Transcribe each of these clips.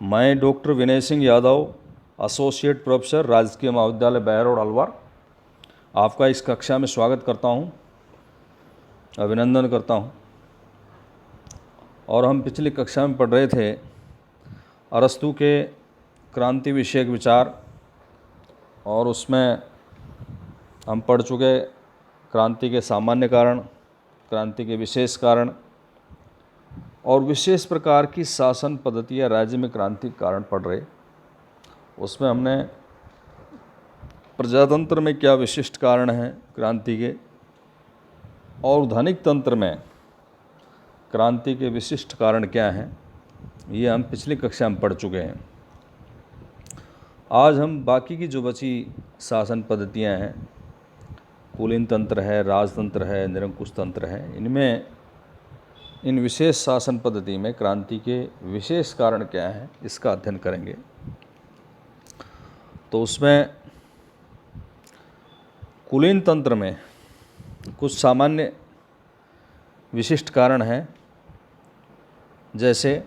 मैं doctor Vinay Singh Yadav, associate professor, राजकीय महाविद्यालय बहरोड अलवर, आपका इस कक्षा में स्वागत करता हूं, अभिनंदन करता हूं। और हम पिछली कक्षा में पढ़ रहे थे अरस्तु के क्रांति विषयक विचार, और उसमें हम पढ़ चुके क्रांति के सामान्य कारण, क्रांति के विशेष कारण और विशेष प्रकार की शासन पद्धति या राज्य में क्रांति के कारण पढ़ रहे। उसमें हमने प्रजातंत्र में क्या विशिष्ट कारण हैं क्रांति के, और धनिक तंत्र में क्रांति के विशिष्ट कारण क्या हैं, ये हम पिछली कक्षा में पढ़ चुके हैं। आज हम बाकी की जो बची शासन पद्धतियां हैं, कुलीन तंत्र है, राजतंत्र है, निरंकुश तंत्र है, इनमें इन विशेष शासन पद्धति में क्रांति के विशेष कारण क्या हैं, इसका अध्ययन करेंगे। तो उसमें कुलीन तंत्र में कुछ सामान्य विशिष्ट कारण हैं। जैसे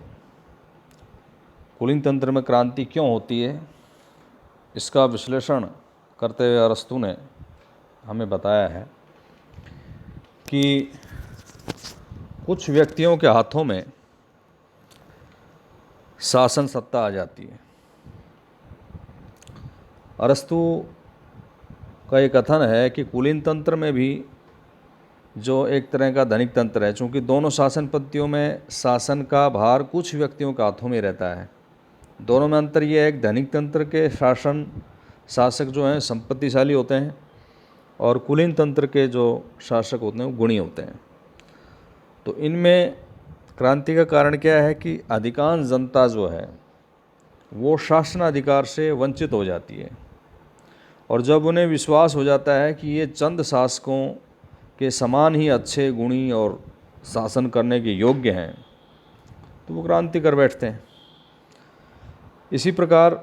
कुलीन तंत्र में क्रांति क्यों होती है, इसका विश्लेषण करते हुए अरस्तु ने हमें बताया है कि कुछ व्यक्तियों के हाथों में शासन सत्ता आ जाती है। अरस्तु का ये कथन है कि कुलीन तंत्र में भी जो एक तरह का धनिक तंत्र है, चूँकि दोनों शासन पद्धतियों में शासन का भार कुछ व्यक्तियों के हाथों में रहता है। दोनों में अंतर ये है कि धनिक तंत्र के शासक जो हैं संपत्तिशाली होते हैं, और कुलीन तंत्र के जो शासक होते हैं वो गुणी होते हैं। तो इनमें क्रांति का कारण क्या है कि अधिकांश जनता जो है वो शासनाधिकार से वंचित हो जाती है, और जब उन्हें विश्वास हो जाता है कि ये चंद शासकों के समान ही अच्छे, गुणी और शासन करने के योग्य हैं, तो वो क्रांति कर बैठते हैं। इसी प्रकार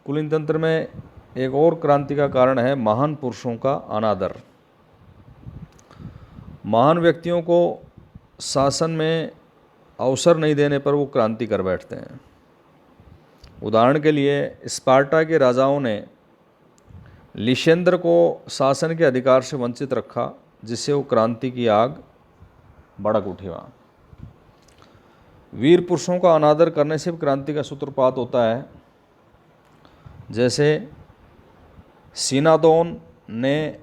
कुलीन तंत्र में एक और क्रांति का कारण है महान पुरुषों का अनादर। महान व्यक्तियों को शासन में अवसर नहीं देने पर वो क्रांति कर बैठते हैं। उदाहरण के लिए स्पार्टा के राजाओं ने लिशेंद्र को शासन के अधिकार से वंचित रखा, जिससे वो क्रांति की आग भड़क उठी। वहाँ वीर पुरुषों का अनादर करने से भी क्रांति का सूत्रपात होता है। जैसे सिनादोन ने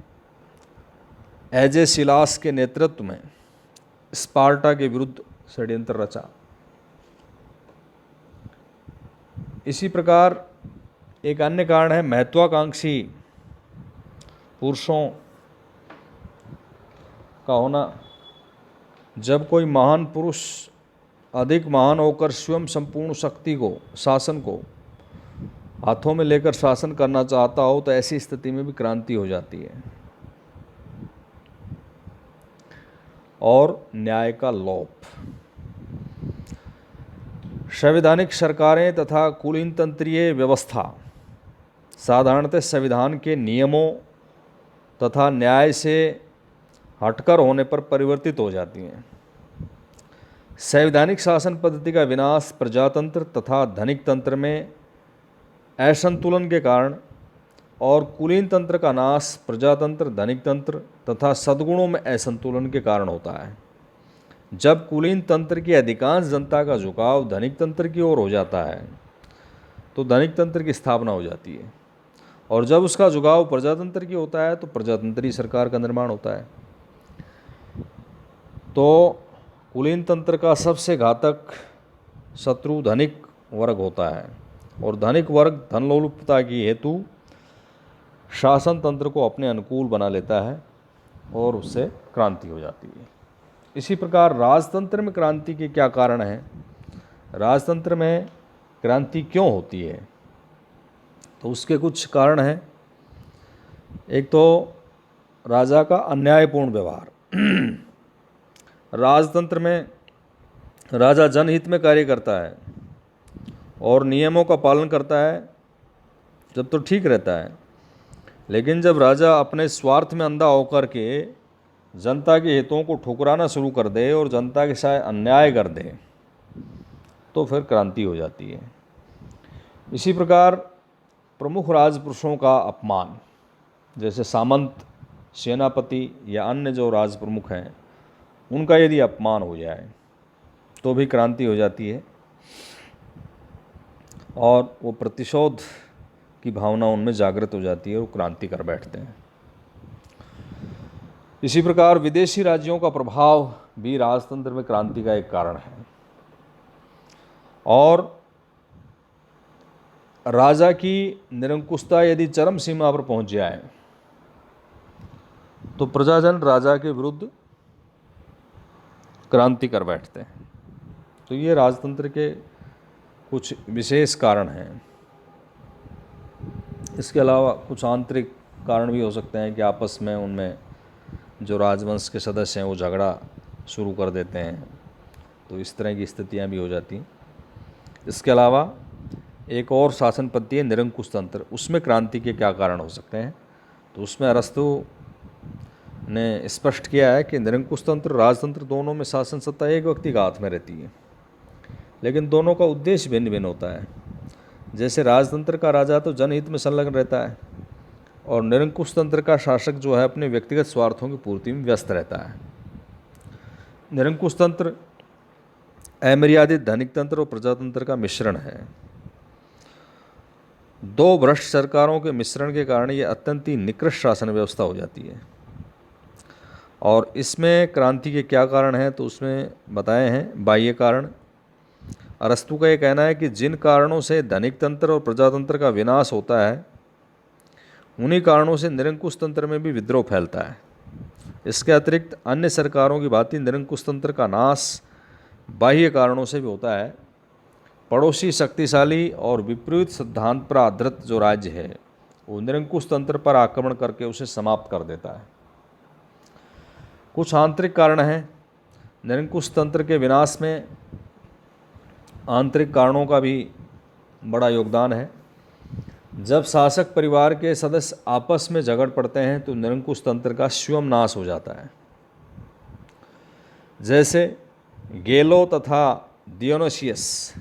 एजेसिलास के नेतृत्व में स्पार्टा के विरुद्ध षड्यंत्र रचा। इसी प्रकार एक अन्य कारण है महत्वाकांक्षी पुरुषों का होना। जब कोई महान पुरुष अधिक महान होकर स्वयं संपूर्ण शक्ति को, शासन को हाथों में लेकर शासन करना चाहता हो, तो ऐसी स्थिति में भी क्रांति हो जाती है। और न्याय का लोप। संवैधानिक सरकारें तथा कुलीन तंत्रीय व्यवस्था साधारणतः संविधान के नियमों तथा न्याय से हटकर होने पर परिवर्तित हो जाती हैं। संवैधानिक शासन पद्धति का विनाश प्रजातंत्र तथा धनिक तंत्र में असंतुलन के कारण, और कुलीन तंत्र का नाश प्रजातंत्र, धनिक तंत्र तथा सद्गुणों में असंतुलन के कारण होता है। जब कुलीन तंत्र की अधिकांश जनता का झुकाव धनिक तंत्र की ओर हो जाता है, तो धनिक तंत्र की स्थापना हो जाती है, और जब उसका झुकाव प्रजातंत्र की होता है, तो प्रजातंत्री सरकार का निर्माण होता है। तो कुलीन तंत्र का सबसे घातक शत्रु धनिक वर्ग होता है, और धनिक वर्ग धनलोलुपता की हेतु शासन तंत्र को अपने अनुकूल बना लेता है, और उससे क्रांति हो जाती है। इसी प्रकार राजतंत्र में क्रांति के क्या कारण हैं, राजतंत्र में क्रांति क्यों होती है, तो उसके कुछ कारण हैं। एक तो राजा का अन्यायपूर्ण व्यवहार। राजतंत्र में राजा जनहित में कार्य करता है और नियमों का पालन करता है, जब तो ठीक रहता है। लेकिन जब राजा अपने स्वार्थ में अंधा होकर के जनता के हितों को ठुकराना शुरू कर दे और जनता के साथ अन्याय कर दे, तो फिर क्रांति हो जाती है। इसी प्रकार प्रमुख राजपुरुषों का अपमान, जैसे सामंत, सेनापति या अन्य जो राज प्रमुख हैं, उनका यदि अपमान हो जाए तो भी क्रांति हो जाती है और वो प्रतिशोध की भावना उनमें जागृत हो जाती है, वो क्रांति कर बैठते हैं। इसी प्रकार विदेशी राज्यों का प्रभाव भी राजतंत्र में क्रांति का एक कारण है। और राजा की निरंकुशता यदि चरम सीमा पर पहुंच जाए तो प्रजाजन राजा के विरुद्ध क्रांति कर बैठते हैं। तो ये राजतंत्र के कुछ विशेष कारण हैं। इसके अलावा कुछ आंतरिक कारण भी हो सकते हैं कि आपस में उनमें जो राजवंश के सदस्य हैं वो झगड़ा शुरू कर देते हैं, तो इस तरह की स्थितियां भी हो जाती हैं। इसके अलावा एक और शासन पद्धति है निरंकुश तंत्र, उसमें क्रांति के क्या कारण हो सकते हैं? तो उसमें अरस्तु ने स्पष्ट किया है कि निरंकुश तंत्र राजतंत्र दोनों में शासन सत्ता एक व्यक्ति का हाथ में रहती है, लेकिन दोनों का उद्देश्य भिन्न भिन्न होता है। जैसे राजतंत्र का राजा तो जनहित में संलग्न रहता है और निरंकुश तंत्र का शासक जो है अपने व्यक्तिगत स्वार्थों की पूर्ति में व्यस्त रहता है। निरंकुश तंत्र अमर्यादित धनिक तंत्र और प्रजातंत्र का मिश्रण है। दो भ्रष्ट सरकारों के मिश्रण के कारण ये अत्यंत ही निकृष्ट शासन व्यवस्था हो जाती है। और इसमें क्रांति के क्या कारण हैं तो उसमें बताए हैं बाह्य कारण। अरस्तु का ये कहना है कि जिन कारणों से धनिक तंत्र और प्रजातंत्र का विनाश होता है उन्हीं कारणों से निरंकुश तंत्र में भी विद्रोह फैलता है। इसके अतिरिक्त अन्य सरकारों की भांति निरंकुश तंत्र का नाश बाह्य कारणों से भी होता है। पड़ोसी शक्तिशाली और विपरीत सिद्धांत पर आधारित जो राज्य है वो निरंकुश तंत्र पर आक्रमण करके उसे समाप्त कर देता है। कुछ आंतरिक कारण हैं। निरंकुश तंत्र के विनाश में आंतरिक कारणों का भी बड़ा योगदान है। जब शासक परिवार के सदस्य आपस में झगड़ पड़ते हैं तो निरंकुश तंत्र का स्वयं नाश हो जाता है। जैसे गेलो तथा डियोनोसियस,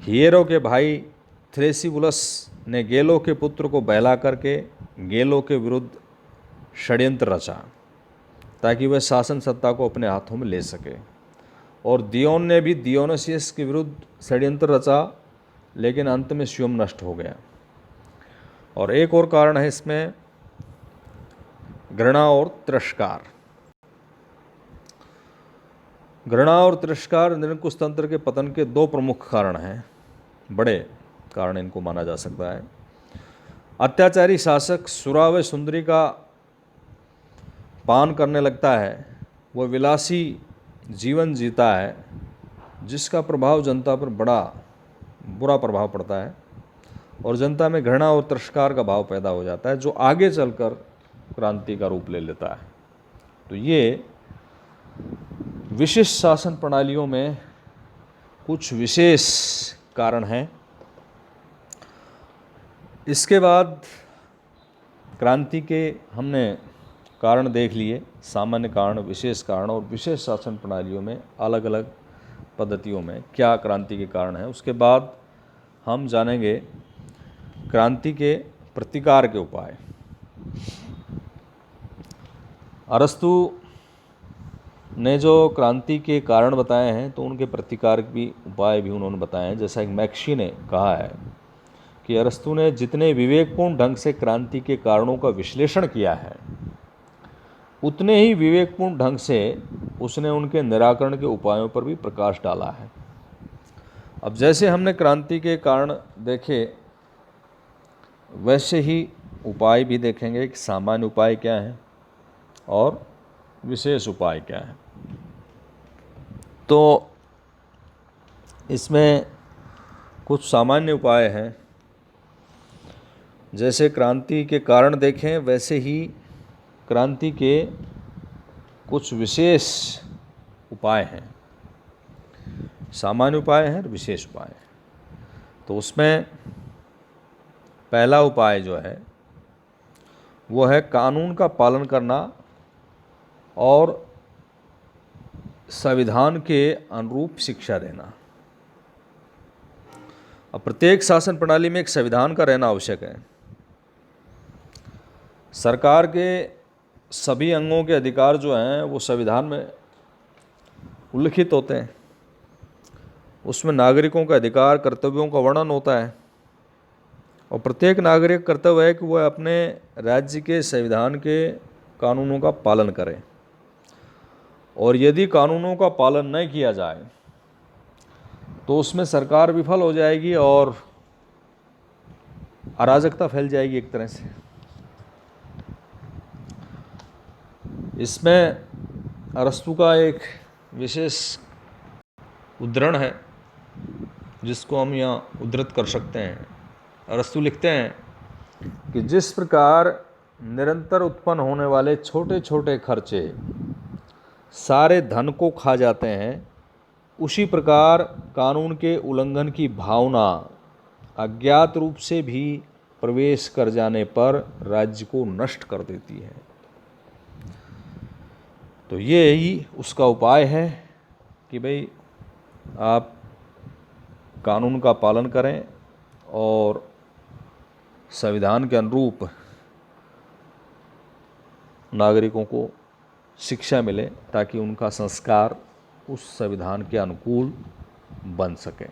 हिएरो के भाई थ्रेसिबुलस ने गेलो के पुत्र को बहला करके गेलो के विरुद्ध षड्यंत्र रचा ताकि वह शासन सत्ता को अपने हाथों में ले सके, और दियोन ने भी डियोनोसियस के विरुद्ध षड्यंत्र रचा लेकिन अंत में स्वयं नष्ट हो गया। और एक और कारण है इसमें घृणा और तिरस्कार। घृणा और तिरस्कार निरंकुश तंत्र के पतन के दो प्रमुख कारण हैं, बड़े कारण इनको माना जा सकता है। अत्याचारी शासक सुरा व सुंदरी का पान करने लगता है, वह विलासी जीवन जीता है जिसका प्रभाव जनता पर बड़ा बुरा प्रभाव पड़ता है और जनता में घृणा और तिरस्कार का भाव पैदा हो जाता है जो आगे चलकर क्रांति का रूप ले लेता है। तो ये विशिष्ट शासन प्रणालियों में कुछ विशेष कारण हैं। इसके बाद क्रांति के हमने कारण देख लिए, सामान्य कारण, विशेष कारण, और विशेष शासन प्रणालियों में अलग अलग पद्धतियों में क्या क्रांति के कारण हैं। उसके बाद हम जानेंगे क्रांति के प्रतिकार के उपाय। अरस्तु ने जो क्रांति के कारण बताए हैं तो उनके प्रतिकार भी उपाय भी उन्होंने बताए हैं। जैसा कि मैक्सी ने कहा है कि अरस्तु ने जितने विवेकपूर्ण ढंग से क्रांति के कारणों का विश्लेषण किया है उतने ही विवेकपूर्ण ढंग से उसने उनके निराकरण के उपायों पर भी प्रकाश डाला है। अब जैसे हमने क्रांति के कारण देखे वैसे ही उपाय भी देखेंगे कि सामान्य उपाय क्या हैं और विशेष उपाय क्या हैं। तो इसमें कुछ सामान्य उपाय हैं। जैसे क्रांति के कारण देखें वैसे ही क्रांति के कुछ विशेष उपाय हैं। सामान्य उपाय हैं और विशेष उपाय हैं। तो उसमें पहला उपाय जो है वो है कानून का पालन करना और संविधान के अनुरूप शिक्षा देना। अब प्रत्येक शासन प्रणाली में एक संविधान का रहना आवश्यक है। सरकार के सभी अंगों के अधिकार जो हैं वो संविधान में उल्लिखित होते हैं। उसमें नागरिकों के अधिकार कर्तव्यों का वर्णन होता है और प्रत्येक नागरिक का कर्तव्य है कि वह अपने राज्य के संविधान के कानूनों का पालन करे, और यदि कानूनों का पालन नहीं किया जाए तो उसमें सरकार विफल हो जाएगी और अराजकता फैल जाएगी एक तरह से। इसमें अरस्तु का एक विशेष उद्धरण है जिसको हम यहाँ उद्धृत कर सकते हैं। अरस्तु लिखते हैं कि जिस प्रकार निरंतर उत्पन्न होने वाले छोटे छोटे खर्चे सारे धन को खा जाते हैं, उसी प्रकार कानून के उल्लंघन की भावना अज्ञात रूप से भी प्रवेश कर जाने पर राज्य को नष्ट कर देती है। तो ये ही उसका उपाय है कि भाई आप कानून का पालन करें और संविधान के अनुरूप नागरिकों को शिक्षा मिले ताकि उनका संस्कार उस संविधान के अनुकूल बन सके।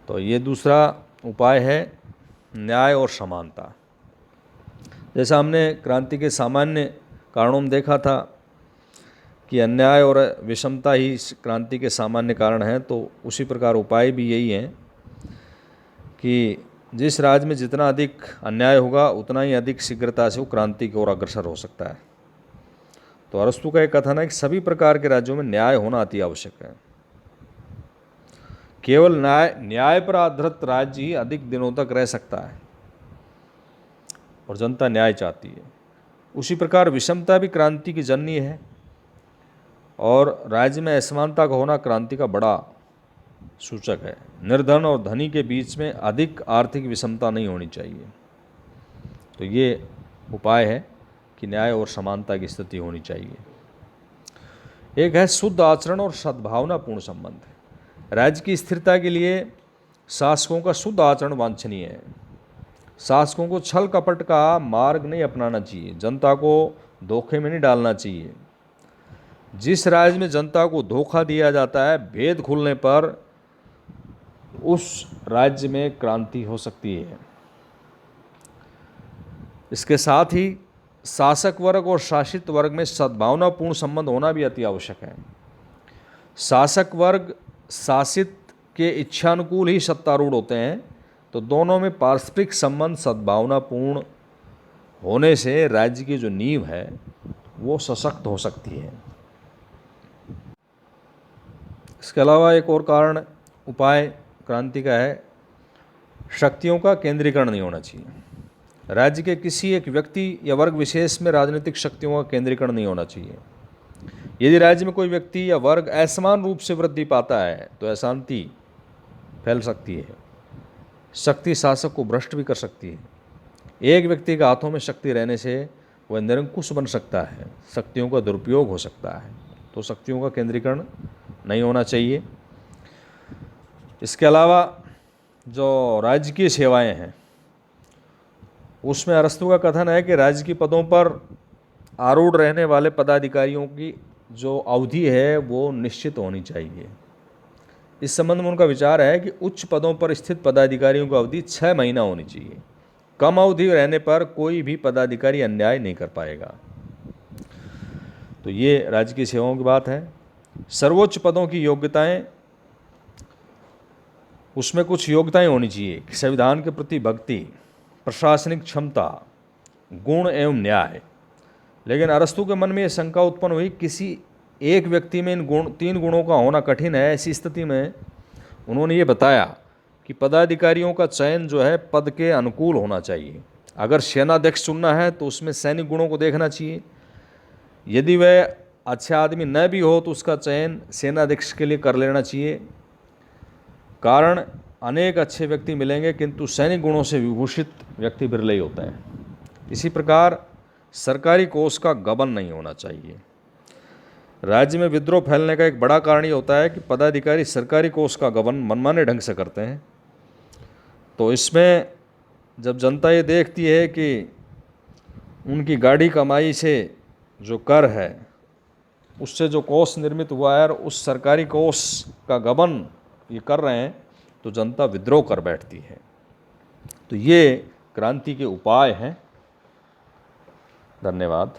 तो ये दूसरा उपाय है न्याय और समानता। जैसा हमने क्रांति के सामान्य कारणों में देखा था कि अन्याय और विषमता ही क्रांति के सामान्य कारण हैं, तो उसी प्रकार उपाय भी यही हैं कि जिस राज्य में जितना अधिक अन्याय होगा उतना ही अधिक शीघ्रता से वो क्रांति की ओर अग्रसर हो सकता है। तो अरस्तु का एक कथन है कि सभी प्रकार के राज्यों में न्याय होना अति आवश्यक है। केवल न्याय पर आधारित राज्य ही अधिक दिनों तक रह सकता है और जनता न्याय चाहती है। उसी प्रकार विषमता भी क्रांति की जननी है और राज्य में असमानता का होना क्रांति का बड़ा सूचक है। निर्धन और धनी के बीच में अधिक आर्थिक विषमता नहीं होनी चाहिए। तो ये उपाय है कि न्याय और समानता की स्थिति होनी चाहिए। एक है शुद्ध आचरण और सद्भावनापूर्ण संबंध। राज्य की स्थिरता के लिए शासकों का शुद्ध आचरण वांछनीय है। शासकों को छल कपट का मार्ग नहीं अपनाना चाहिए, जनता को धोखे में नहीं डालना चाहिए। जिस राज्य में जनता को धोखा दिया जाता है, भेद खुलने पर उस राज्य में क्रांति हो सकती है। इसके साथ ही शासक वर्ग और शासित वर्ग में सद्भावनापूर्ण संबंध होना भी अति आवश्यक है। शासक वर्ग शासित के इच्छानुकूल ही सत्तारूढ़ होते हैं, तो दोनों में पारस्परिक संबंध सद्भावनापूर्ण होने से राज्य की जो नींव है वो सशक्त हो सकती है। इसके अलावा एक और कारण उपाय क्रांति का है शक्तियों का केंद्रीकरण नहीं होना चाहिए। राज्य के किसी एक व्यक्ति या वर्ग विशेष में राजनीतिक शक्तियों का केंद्रीकरण नहीं होना चाहिए। यदि राज्य में कोई व्यक्ति या वर्ग असमान रूप से वृद्धि पाता है तो अशांति फैल सकती है। शक्ति शासक को भ्रष्ट भी कर सकती है। एक व्यक्ति के हाथों में शक्ति रहने से वह निरंकुश बन सकता है, शक्तियों का दुरुपयोग हो सकता है। तो शक्तियों का केंद्रीकरण नहीं होना चाहिए। इसके अलावा जो राजकीय सेवाएं हैं उसमें अरस्तु का कथन है कि राज्य के पदों पर आरूढ़ रहने वाले पदाधिकारियों की जो अवधि है वो निश्चित होनी चाहिए। इस संबंध में उनका विचार है कि उच्च पदों पर स्थित पदाधिकारियों की अवधि 6 महीना होनी चाहिए। कम अवधि रहने पर कोई भी पदाधिकारी अन्याय नहीं कर पाएगा। तो ये राजकीय सेवाओं की बात है। सर्वोच्च पदों की योग्यताएं, उसमें कुछ योग्यताएं होनी चाहिए कि संविधान के प्रति भक्ति, प्रशासनिक क्षमता, गुण एवं न्याय। लेकिन अरस्तु के मन में यह शंका उत्पन्न हुई किसी एक व्यक्ति में इन 3 गुणों का होना कठिन है। ऐसी स्थिति में उन्होंने ये बताया कि पदाधिकारियों का चयन जो है पद के अनुकूल होना चाहिए। अगर सेनाध्यक्ष चुनना है तो उसमें सैनिक गुणों को देखना चाहिए। यदि वह अच्छा आदमी न भी हो तो उसका चयन सेनाध्यक्ष के लिए कर लेना चाहिए। कारण अनेक अच्छे व्यक्ति मिलेंगे किंतु सैनिक गुणों से विभूषित व्यक्ति बिरले ही होता है। इसी प्रकार सरकारी कोष का गबन नहीं होना चाहिए। राज्य में विद्रोह फैलने का एक बड़ा कारण ये होता है कि पदाधिकारी सरकारी कोष का गबन मनमाने ढंग से करते हैं। तो इसमें जब जनता ये देखती है कि उनकी गाढ़ी कमाई से जो कर है उससे जो कोष निर्मित हुआ है और उस सरकारी कोष का गबन ये कर रहे हैं, तो जनता विद्रोह कर बैठती है। तो ये क्रांति के उपाय हैं। धन्यवाद।